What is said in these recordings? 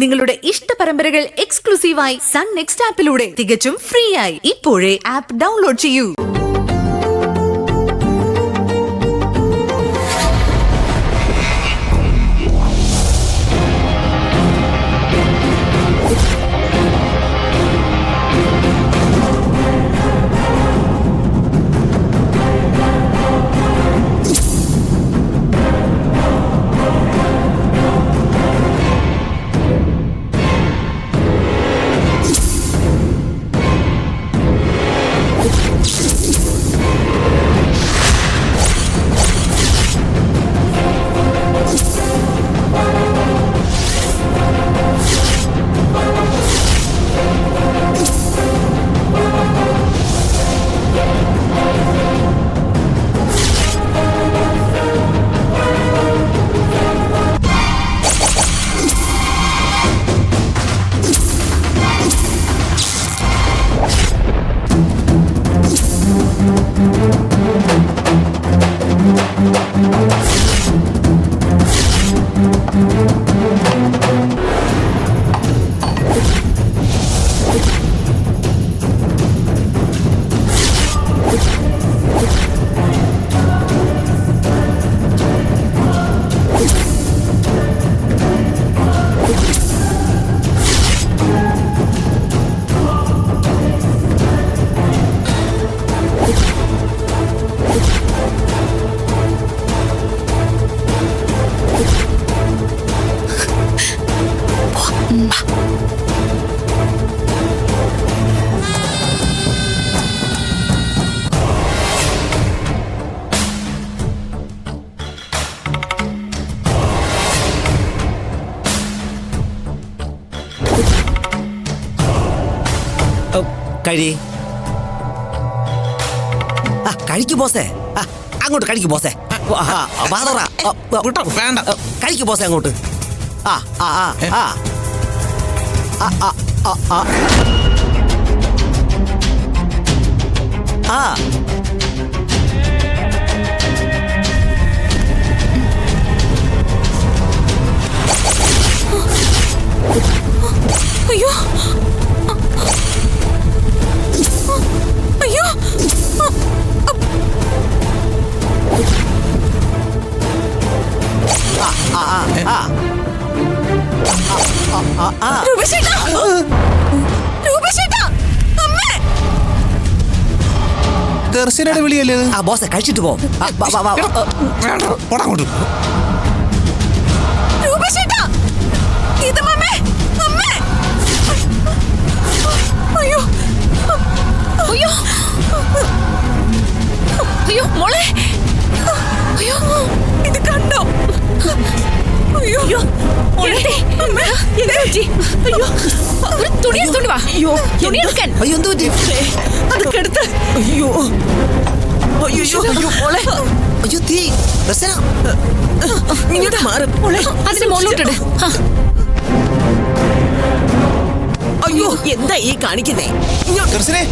നിങ്ങളുടെ ഇഷ്ട പരമ്പരകൾ എക്സ്ക്ലൂസീവായി സൺ നെക്സ്റ്റ് ആപ്പിലൂടെ തികച്ചും ഫ്രീ ആയി. ഇപ്പോഴേ ആപ്പ് ഡൗൺലോഡ് ചെയ്യൂ. കഴിക്കു ബോസേ, അങ്ങോട്ട് കഴിക്കു ബോസേ. വേണ്ട, കഴിക്കു ബോസേ അങ്ങോട്ട്. അയ്യോ അയ്യോ, ദർശനയുടെ വിളിയല്ലേ ബോസെ? കഴിച്ചിട്ട് പോ. അയ്യോ അയ്യോ അയ്യോ മോളെ, അയ്യോ ഇത് കണ്ടോ? അയ്യോ അയ്യോ തുണി എടുത്തോണ്ട് വാ. തുണി എടുക്കാൻ. അയ്യോ എന്ത് പറ്റി? അതൊക്കെ എടുത്ത്. അയ്യോ അയ്യോ അയ്യോ മോളെ, അയ്യോ തീ. ദർശന ഇങ്ങോട്ട് മാറും മോളെ, അതിന് മുകളിലോട്ടിട്. അയ്യോ എന്താ ഈ കാണിക്കുന്നേ? ദർശനേ,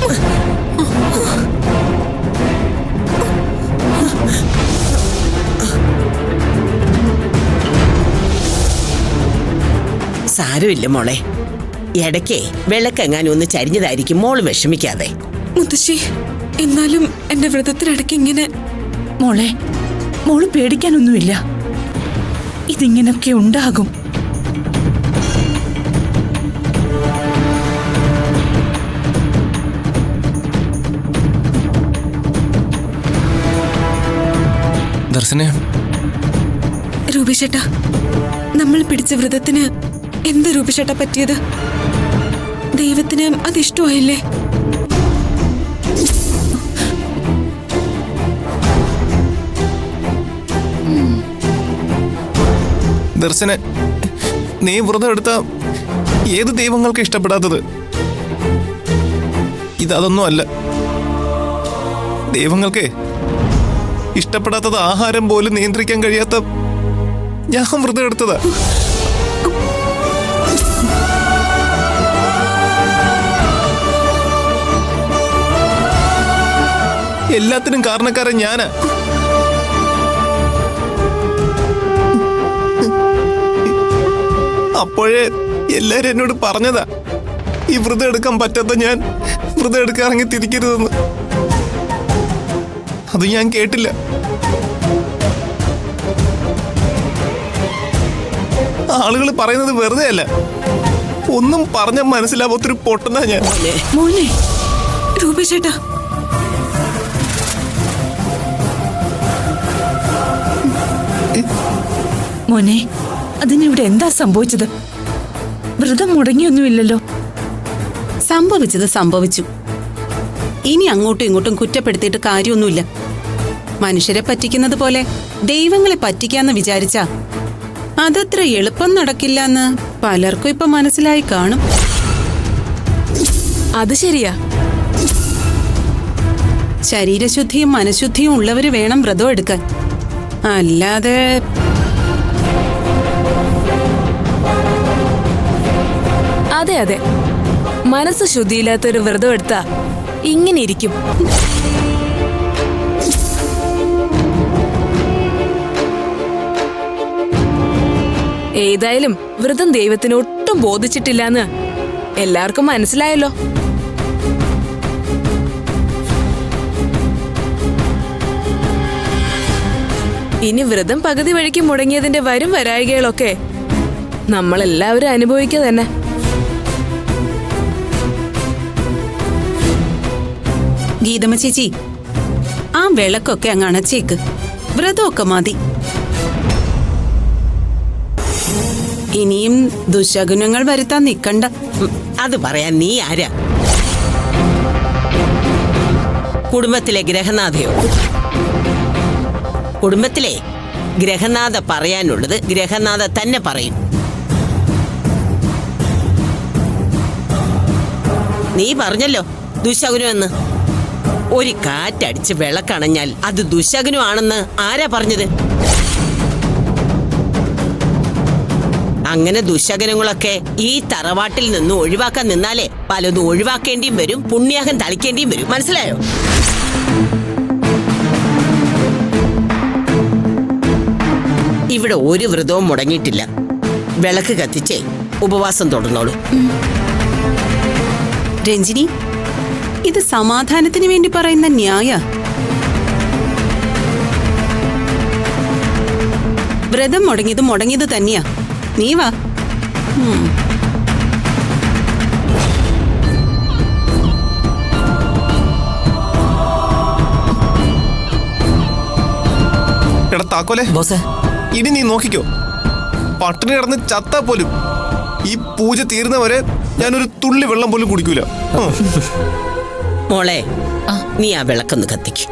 സാരമില്ല മോളെ, ഇടയ്ക്കേ വിളക്കെങ്ങാനും ഒന്ന് ചരിഞ്ഞതായിരിക്കും. മോള് വിഷമിക്കാതെ. മുത്തശ്ശി, എന്നാലും എന്റെ വ്രതത്തിനിടയ്ക്ക് ഇങ്ങനെ. മോളെ, മോള് പേടിക്കാനൊന്നുമില്ല. ഇതിങ്ങനൊക്കെ ഉണ്ടാകും. ദർശനേ, രൂപേഷേട്ടാ, നമ്മൾ പിടിച്ച വ്രതത്തിന് എന്ത് രൂപേഷേട്ടാ പറ്റിയത്? ദൈവത്തിന് അതിഷ്ടമായില്ലേ? ദർശന, നീ വ്രതം എടുത്ത ഏത് ദൈവങ്ങൾക്ക് ഇഷ്ടപ്പെടാത്തത്? ഇതൊന്നും അല്ല. ദൈവങ്ങൾക്ക് ഇഷ്ടപ്പെടാത്തത് ആഹാരം പോലും നിയന്ത്രിക്കാൻ കഴിയാത്ത ഞാൻ വ്രതം എടുത്തതാ. എല്ലാത്തിനും കാരണക്കാരൻ ഞാനാ. അപ്പോഴേ എല്ലാരും എന്നോട് പറഞ്ഞതാ ഈ വ്രതം എടുക്കാൻ പറ്റാത്ത ഞാൻ വ്രതം എടുക്കാൻ ഇറങ്ങി തിരിക്കരുതെന്ന്. അത് ഞാൻ കേട്ടില്ല. ആളുകൾ പറയുന്നത് വെറുതെ അല്ല, ഒന്നും പറഞ്ഞ മനസ്സിലാവാത്തൊരു പൊട്ടനാ ഞാൻ. മോനെ രൂപേഷേട്ടാ, മോനെ അതിനിവിടെ എന്താ സംഭവിച്ചത്? വ്രതം മുടങ്ങിയൊന്നുമില്ലല്ലോ. സംഭവിച്ചത് സംഭവിച്ചു. ഇനി അങ്ങോട്ടും ഇങ്ങോട്ടും കുറ്റപ്പെടുത്തിയിട്ട് കാര്യമൊന്നുമില്ല. മനുഷ്യരെ പറ്റിക്കുന്നത് പോലെ ദൈവങ്ങളെ പറ്റിക്കാന്ന് വിചാരിച്ചാ അതത്ര എളുപ്പം നടക്കില്ല എന്ന് പലർക്കും ഇപ്പൊ മനസ്സിലായി കാണും. അത് ശരിയാ. ശരീരശുദ്ധിയും മനഃശുദ്ധിയും ഉള്ളവര് വേണം വ്രതം എടുക്കാൻ. അല്ലാതെ അതെ അതെ, മനസ്സ് ശുദ്ധിയില്ലാത്തൊരു വ്രതം എടുത്താ ഇങ്ങനെ ഇരിക്കും. ഏതായാലും വ്രതം ദൈവത്തിന് ഒട്ടും ബോധിച്ചിട്ടില്ലാന്ന് എല്ലാവർക്കും മനസ്സിലായല്ലോ. ഇനി വ്രതം പകുതി വഴിക്ക് മുടങ്ങിയതിന്റെ വരും വരായികകളൊക്കെ നമ്മളെല്ലാവരും അനുഭവിക്കുക തന്നെ. ഗീതമ്മ ചേച്ചി, ആ വിളക്കൊക്കെ അങ്ങ് അണച്ചേക്ക്. വ്രതമൊക്കെ മതി. ഇനിയും ദുശകുനങ്ങൾ വരുത്താൻ നിക്കണ്ട. അത് പറയാൻ നീ ആരാ? കുടുംബത്തിലെ ഗ്രഹനാഥയോ? കുടുംബത്തിലെ ഗ്രഹനാഥ പറയാനുള്ളത് ഗ്രഹനാഥ തന്നെ പറയും. നീ പറഞ്ഞല്ലോ ദുശകുനമെന്ന്. ഒരു കാറ്റടിച്ച് വിളക്കണഞ്ഞാൽ അത് ദുശകുനമാണെന്ന് ആരാ പറഞ്ഞത്? അങ്ങനെ ദുശകനങ്ങളൊക്കെ ഈ തറവാട്ടിൽ നിന്ന് ഒഴിവാക്കാൻ നിന്നാലേ പലതും ഒഴിവാക്കേണ്ടിയും വരും, പുണ്യാഹം തളിക്കേണ്ടിയും വരും. മനസ്സിലായോ? ഇവിടെ ഒരു വ്രതവും മുടങ്ങിയിട്ടില്ല. വിളക്ക് കത്തിച്ചേ ഉപവാസം തുടർന്നോളൂ. രഞ്ജിനി, ഇത് സമാധാനത്തിന് വേണ്ടി പറയുന്ന ന്യായ. വ്രതം മുടങ്ങിയത് തന്നെയാ. നീ വാ. എടാ താക്കോലെ, ബോസേ, ഇനി നീ നോക്കിക്കോ, പട്ടിണി കിടന്ന് ചത്താ പോലും ഈ പൂജ തീരുന്നവരെ ഞാനൊരു തുള്ളി വെള്ളം പോലും കുടിക്കൂല. മോളെ, നീ ആ വിളക്കൊന്ന് കത്തിക്ക്.